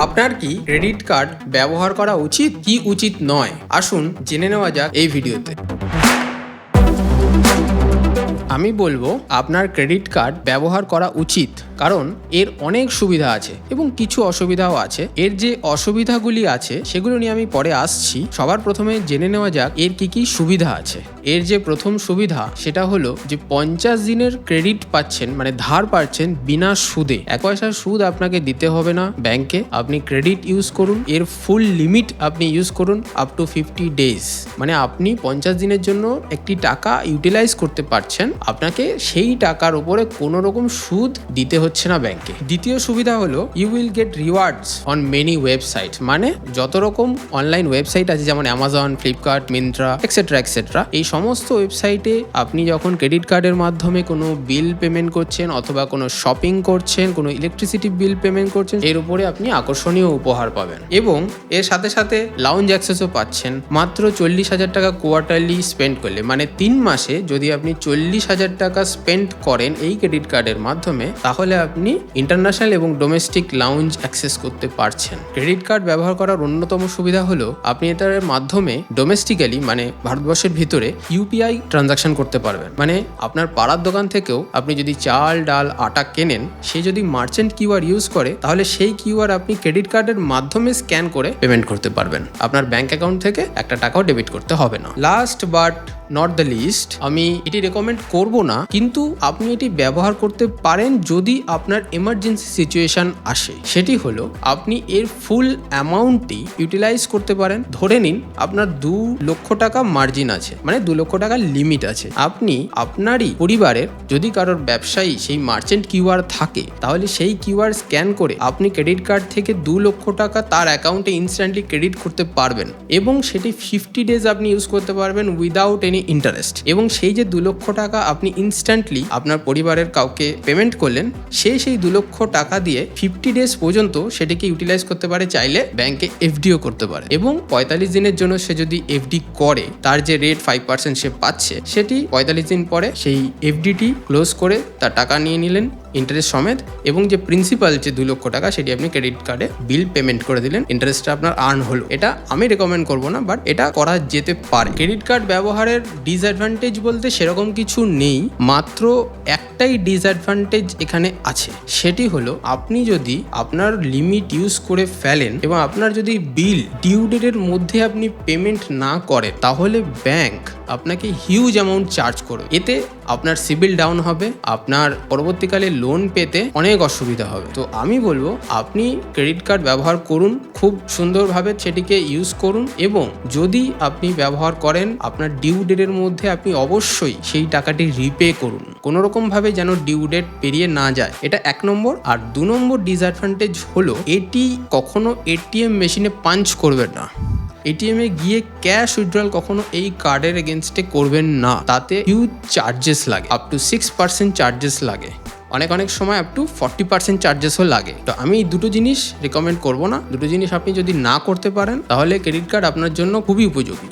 আপনার কি credit card ব্যবহার করা উচিত কি উচিত নয়, আসুন জেনে নেওয়া যাক এই ভিডিওতে। আমি বলবো আপনার ক্রেডিট কার্ড ব্যবহার করা উচিত, কারণ এর অনেক সুবিধা আছে এবং কিছু অসুবিধাও আছে। এর যে অসুবিধাগুলি আছে সেগুলো নিয়ে আমি পরে আসছি। সবার প্রথমে জেনে নেওয়া যাক এর কি কি সুবিধা আছে। এর যে প্রথম সুবিধা সেটা হলো যে 50 দিনের ক্রেডিট পাচ্ছেন, মানে ধার পাচ্ছেন বিনা সুদে। 1 পয়সার সুদ আপনাকে দিতে হবে না ব্যাংকে। আপনি ক্রেডিট ইউজ করুন, এর ফুল লিমিট আপনি ইউজ করুন আপ টু 50 ডেজ, মানে আপনি 50 দিনের জন্য একটি টাকা ইউটিলাইজ করতে পারছেন। আপনাকে সেই টাকার উপরে কোনো রকম সুদ দিতে হচ্ছে না ব্যাংকে। দ্বিতীয় সুবিধা হলো you will get rewards on many website, মানে যত রকম অনলাইন ওয়েবসাইট আছে যেমন Amazon, Flipkart, Myntra etcetera etcetera, এই সমস্ত ওয়েবসাইটে আপনি যখন ক্রেডিট কার্ডের মাধ্যমে কোনো বিল পেমেন্ট করছেন অথবা কোনো শপিং করছেন, কোনো ইলেকট্রিসিটি বিল পেমেন্ট করছেন, এর উপরে আপনি আকর্ষণীয় উপহার পাবেন। এবং এর সাথে সাথে লাউঞ্জ অ্যাক্সেসও পাচ্ছেন মাত্র 40,000 টাকা কোয়ার্টারলি স্পেন্ড করলে। মানে 3 মাসে যদি আপনি 40,000 টাকা স্পেন্ড করেন এই ক্রেডিট কার্ডের মাধ্যমে, তাহলে আপনি ইন্টারন্যাশনাল এবং ডোমেস্টিক লাউঞ্জ অ্যাক্সেস করতে পারছেন। ক্রেডিট কার্ড ব্যবহার করার অন্যতম সুবিধা হলো আপনি এটার মাধ্যমে ডোমেস্টিক্যালি, মানে ভারতবর্ষের ভিতরে ইউপিআই ট্রানজাকশন করতে পারবেন। মানে আপনার পাড়ার দোকান থেকেও আপনি যদি চাল, ডাল, আটা কেনেন, সে যদি মার্চেন্ট কিউআর ইউজ করে, তাহলে সেই কিউআর আপনি ক্রেডিট কার্ডের মাধ্যমে স্ক্যান করে পেমেন্ট করতে পারবেন। আপনার ব্যাংক অ্যাকাউন্ট থেকে একটা টাকাও ডেবিট করতে হবে না। Last but not the least, আমি এটি রেকমেন্ড করব না, কিন্তু আপনি এটি ব্যবহার করতে পারেন যদি আপনার এমার্জেন্সি সিচুয়েশন আসে। সেটি হলো আপনি এর ফুল অ্যামাউন্টটি ইউটিলাইজ করতে পারেন। ধরে নিন আপনার 2 লক্ষ টাকা মার্জিন আছে, মানে 2 লক্ষ টাকার লিমিট আছে। আপনি আপনারই পরিবারের যদি কারোর ব্যবসায়ী সেই মার্চেন্ট কিউআর থাকে, তাহলে সেই কিউআর স্ক্যান করে আপনি ক্রেডিট কার্ড থেকে 2 লক্ষ টাকা তার অ্যাকাউন্টে ইনস্ট্যান্টলি ক্রেডিট করতে পারবেন এবং সেটি 50 ডেজ আপনি ইউজ করতে পারবেন উইদাউট এনি ইন্টারেস্ট। এবং সেই যে 2 লক্ষ টাকা আপনি ইনস্ট্যান্টলি আপনার পরিবারের কাউকে পেমেন্ট করলেন, সেই 2 লক্ষ টাকা দিয়ে 50 ডেজ পর্যন্ত সেটিকে ইউটিলাইজ করতে পারে, চাইলে ব্যাংকে এফডিও করতে পারে। এবং 45 দিনের জন্য সে যদি এফডি করে, তার যে রেট 5% সে পাচ্ছে, সেটি 45 দিন পরে সেই এফডিটি ক্লোজ করে তার টাকা নিয়ে নিলেন ইন্টারেস্ট সমেত, এবং যে প্রিন্সিপাল যে 2 লক্ষ টাকা সেটি আপনি ক্রেডিট কার্ডে বিল পেমেন্ট করে দিলেন, ইন্টারেস্টটা আপনার আর্ন হলো। এটা আমি রেকমেন্ড করবো না, বাট এটা করা যেতে পারে। ক্রেডিট কার্ড ব্যবহারের ডিসঅ্যাডভান্টেজ বলতে সেরকম কিছু নেই, মাত্র একটাই ডিসঅ্যাডভান্টেজ এখানে আছে। সেটি হলো আপনি যদি আপনার লিমিট ইউজ করে ফেলেন এবং আপনার যদি বিল ডিউ ডেটের মধ্যে আপনি পেমেন্ট না করেন, তাহলে ব্যাংক আপনাকে হিউজ অ্যামাউন্ট চার্জ করবে। এতে আপনার সিবিল ডাউন হবে, আপনার পরবর্তীকালে লোন পেতে অনেক অসুবিধা হবে। তো আমি বলবো আপনি ক্রেডিট কার্ড ব্যবহার করুন, খুব সুন্দরভাবে সেটিকে ইউজ করুন, এবং যদি আপনি ব্যবহার করেন আপনার ডিউ ডেটের মধ্যে আপনি অবশ্যই সেই টাকাটি রিপে করুন, কোনো রকম ভাবে যেন ডিউ ডেট পেরিয়ে না যায়। এটা 1 নম্বর। আর 2 নম্বর ডিসঅ্যাডভান্টেজ হলো এটি কখনো এটিএম মেশিনে পাঞ্চ করবেন না। এটিএমে গিয়ে ক্যাশ উইথড্রল কখনো এই কার্ডের এগেনস্টে করবেন না, তাতে হিউজ চার্জেস লাগে, আপ টু 6% চার্জেস লাগে, অনেক সময় আপ টু 40% চার্জেসও লাগে। তো আমি এই দুটো জিনিস রেকমেন্ড করবো না। দুটো জিনিস আপনি যদি না করতে পারেন, তাহলে ক্রেডিট কার্ড আপনার জন্য খুবই উপযোগী।